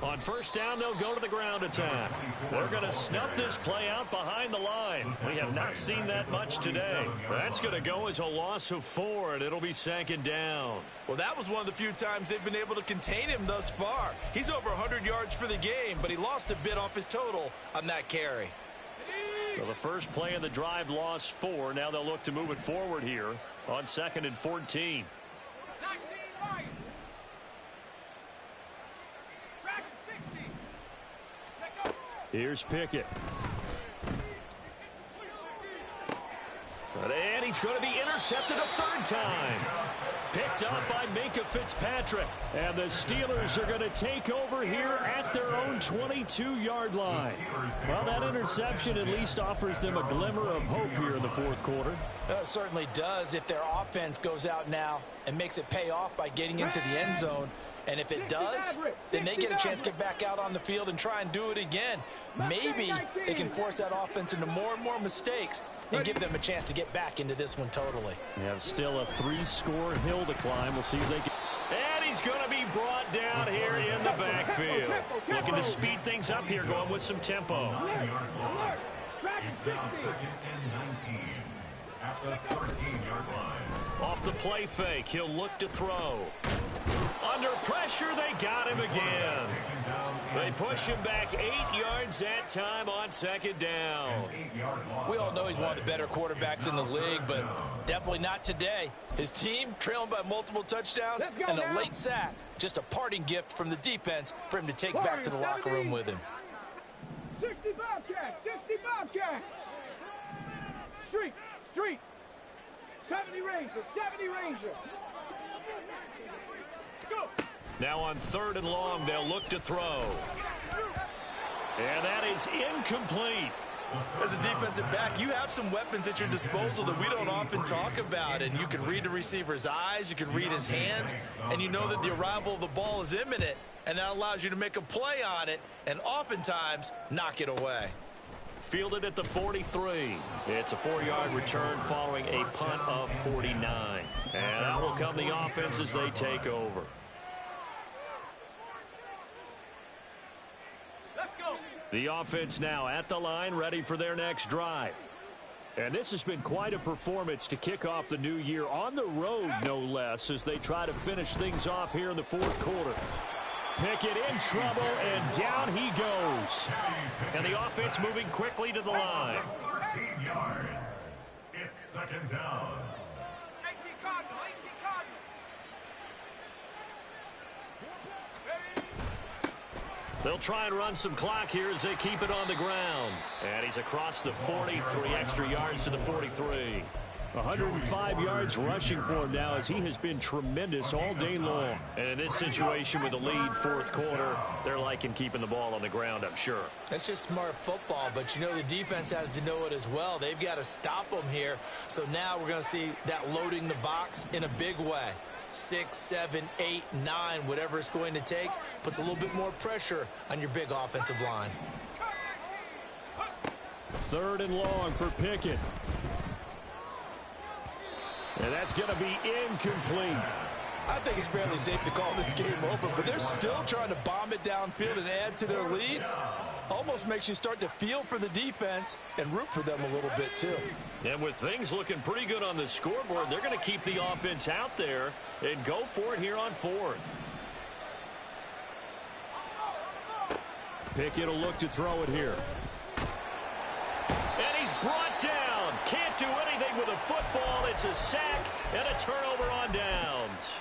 On first down, they'll go to the ground attack. They're going to snuff this play out behind the line. We have not seen that much today. That's going to go as a loss of 4, and it'll be 2nd down. Well, that was one of the few times they've been able to contain him thus far. He's over 100 yards for the game, but he lost a bit off his total on that carry. So the first play of the drive lost 4. Now they'll look to move it forward here on 2nd and 14. Here's Pickett. And he's going to be intercepted a 3rd time. Picked up by Minkah Fitzpatrick. And the Steelers are going to take over here at their own 22-yard line. Well, that interception at least offers them a glimmer of hope here in the 4th quarter. It certainly does if their offense goes out now and makes it pay off by getting into the end zone. And if it does, then they get a chance to get back out on the field and try and do it again. Maybe they can force that offense into more and more mistakes and give them a chance to get back into this one totally. We have still a 3-score hill to climb. We'll see if they can. And he's going to be brought down here in the backfield. Looking to speed things up here, going with some tempo. At the 13-yard line. Off the play fake, he'll look to throw. Under pressure, they got him again. They push him back 8 yards that time on 2nd down. We all know he's one of the better quarterbacks in the league, but definitely not today. His team trailing by multiple touchdowns and a late sack. Just a parting gift from the defense for him to take back to the locker room with him. 60 Bobcats, 60 Bobcats. Street. 70 Rangers, 70 Rangers. Go. Now on 3rd and long, they'll look to throw. And that is incomplete. As a defensive back, you have some weapons at your disposal that we don't often talk about. And you can read the receiver's eyes, you can read his hands, and you know that the arrival of the ball is imminent. And that allows you to make a play on it and oftentimes knock it away. Fielded at the 43. It's a 4-yard return following a punt of 49. And out will come the offense as they take over. Let's go. The offense now at the line, ready for their next drive. And this has been quite a performance to kick off the new year on the road, no less, as they try to finish things off here in the 4th quarter. Pickett in trouble, and down he goes. And the offense moving quickly to the line. 13 yards. It's 2nd down. 18 Cardinal. They'll try and run some clock here as they keep it on the ground. And he's across the 40, 3 extra yards to the 43. 105 yards rushing for him now as he has been tremendous all day long. And in this situation with the lead 4th quarter, they're liking keeping the ball on the ground, I'm sure. That's just smart football, but you know the defense has to know it as well. They've got to stop them here. So now we're going to see that loading the box in a big way. 6, 7, 8, 9, whatever it's going to take, puts a little bit more pressure on your big offensive line. 3rd and long for Pickett. And that's going to be incomplete. I think it's fairly safe to call this game over, but they're still trying to bomb it downfield and add to their lead. Almost makes you start to feel for the defense and root for them a little bit too. And with things looking pretty good on the scoreboard, they're going to keep the offense out there and go for it here on 4th. Pickett will look to throw it here. And he's brought down. Can't do anything with a football. It's a sack and a turnover on downs.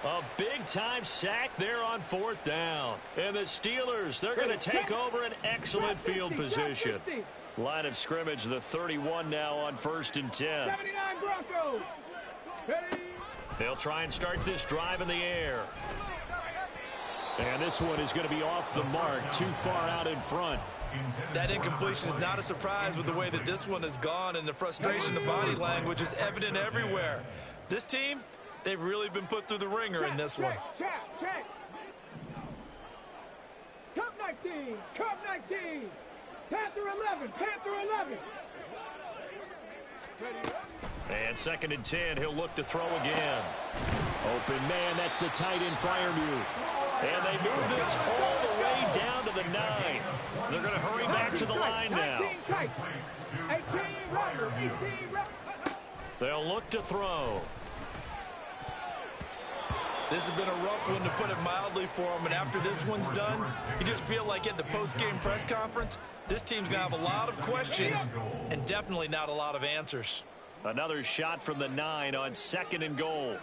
A big-time sack there on 4th down. And the Steelers, they're going to take over an excellent field position. Line of scrimmage, the 31 now on 1st and 10. 79 Broncos. They'll try and start this drive in the air. And this one is going to be off the mark, too far out in front. That incompletion is not a surprise with the way that this one has gone, and the frustration, the body language is evident everywhere. This team, they've really been put through the ringer in this one. Check. Cup 19. Panther 11. And 2nd and 10, he'll look to throw again. Open man, that's the tight end Freiermuth. And they move this all the way down to the 9. They're going to hurry back to the line now. They'll look to throw. This has been a rough one, to put it mildly, for them. And after this one's done, you just feel like at the post-game press conference, this team's going to have a lot of questions and definitely not a lot of answers. Another shot from the 9 on 2nd and goal.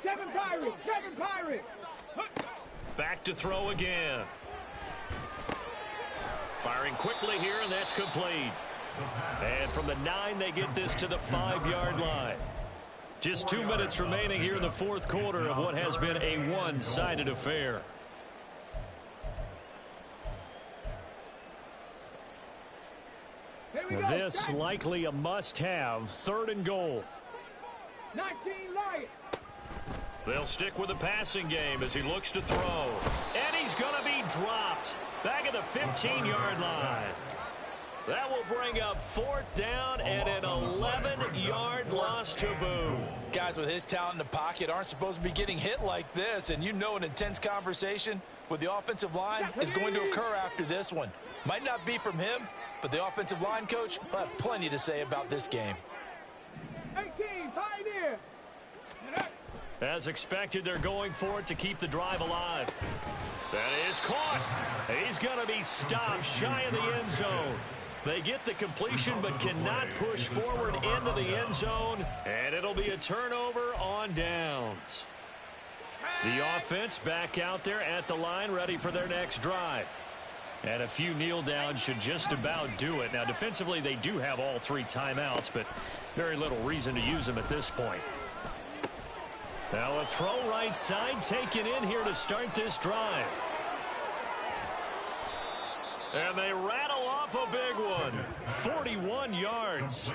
7 Pirates! 7 Pirates! Back to throw again. Firing quickly here, and that's complete. And from the 9, they get this to the 5-yard line. Just 2 minutes remaining here in the 4th quarter of what has been a one-sided affair. This likely a must-have. 3rd and goal. 19 Lions. They'll stick with the passing game as he looks to throw. And he's going to be dropped. Back at the 15-yard line. That will bring up 4th down and an 11-yard loss to boot. Guys with his talent in the pocket aren't supposed to be getting hit like this, and you know an intense conversation with the offensive line is going to occur after this one. Might not be from him, but the offensive line coach will have plenty to say about this game. 18 Pioneer. As expected, they're going for it to keep the drive alive. That is caught. He's going to be stopped shy of the end zone. They get the completion but cannot push forward into the end zone, and it'll be a turnover on downs. The offense back out there at the line, ready for their next drive. And a few kneel downs should just about do it. Now, defensively, they do have all 3 timeouts, but very little reason to use them at this point. Now a throw right side taken in here to start this drive. And they rattle off a big one. 41 yards.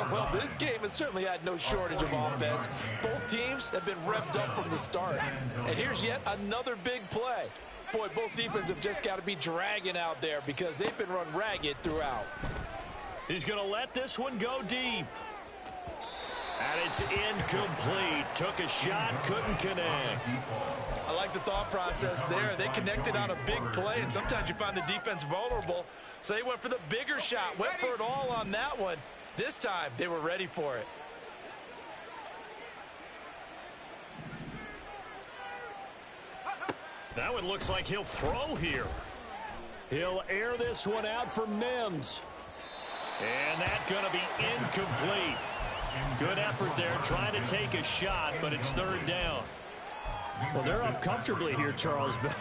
Well, this game has certainly had no shortage of offense. Both teams have been revved up from the start. And here's yet another big play. Boy, both defenses have just got to be dragging out there because they've been run ragged throughout. He's going to let this one go deep. And it's incomplete. Took a shot, couldn't connect. I like the thought process there. They connected on a big play, and sometimes you find the defense vulnerable. So they went for the bigger shot, went for it all on that one. This time, they were ready for it. Now it looks like he'll throw here. He'll air this one out for Mims. And that's going to be incomplete. Good effort there, trying to take a shot, but it's 3rd down. Well, they're up comfortably here, Charles, but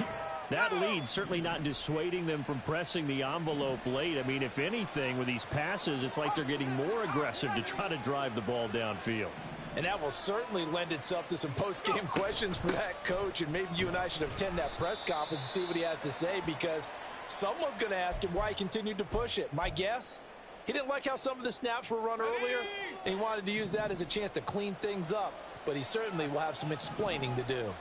that lead certainly not dissuading them from pressing the envelope late. I mean, if anything, with these passes, it's like they're getting more aggressive to try to drive the ball downfield. And that will certainly lend itself to some post-game questions for that coach, and maybe you and I should attend that press conference to see what he has to say, because someone's going to ask him why he continued to push it. My guess? He didn't like how some of the snaps were run earlier, and he wanted to use that as a chance to clean things up. But he certainly will have some explaining to do.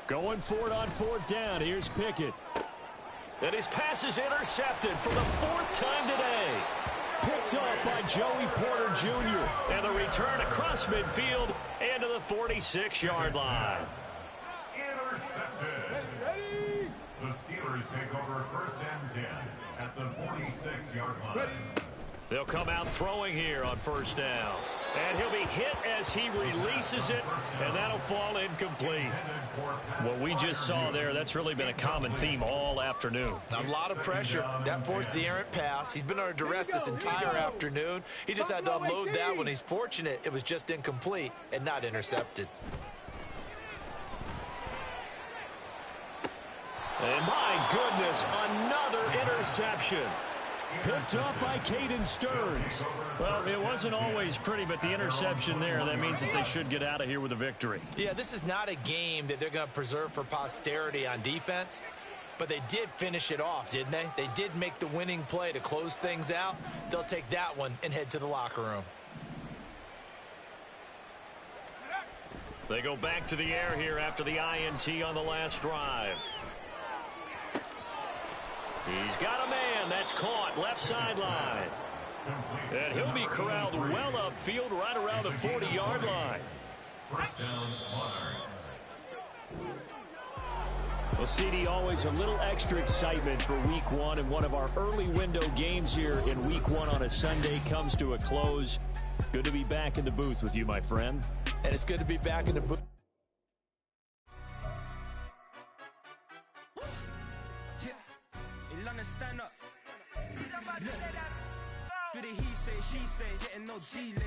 Going for it on 4th down. Here's Pickett. And his pass is intercepted for the 4th time today. Picked up by Joey Porter Jr. And the return across midfield and to the 46-yard line. Intercepted. The Steelers take over 1st and 10 at the 46-yard line. They'll come out throwing here on 1st down. And he'll be hit as he releases it, and that'll fall incomplete. What we just saw there, that's really been a common theme all afternoon. A lot of pressure. That forced the errant pass. He's been under duress this entire afternoon. He just had to unload that one. He's fortunate it was just incomplete and not intercepted. And my goodness, another interception. Picked up by Caden Stearns. Well, it wasn't always pretty, but the interception there, that means that they should get out of here with a victory. Yeah, this is not a game that they're going to preserve for posterity on defense, but they did finish it off, didn't they? They did make the winning play to close things out. They'll take that one and head to the locker room. They go back to the air here after the INT on the last drive. He's got a man that's caught left sideline. And he'll be corralled well upfield right around the 40-yard line. 1st down, Monarchs. Well, CD, always a little extra excitement for Week 1, and one of our early window games here in Week 1 on a Sunday comes to a close. Good to be back in the booth with you, my friend. And it's good to be back in the booth. Stand up. Do the he say, she say, getting no delay.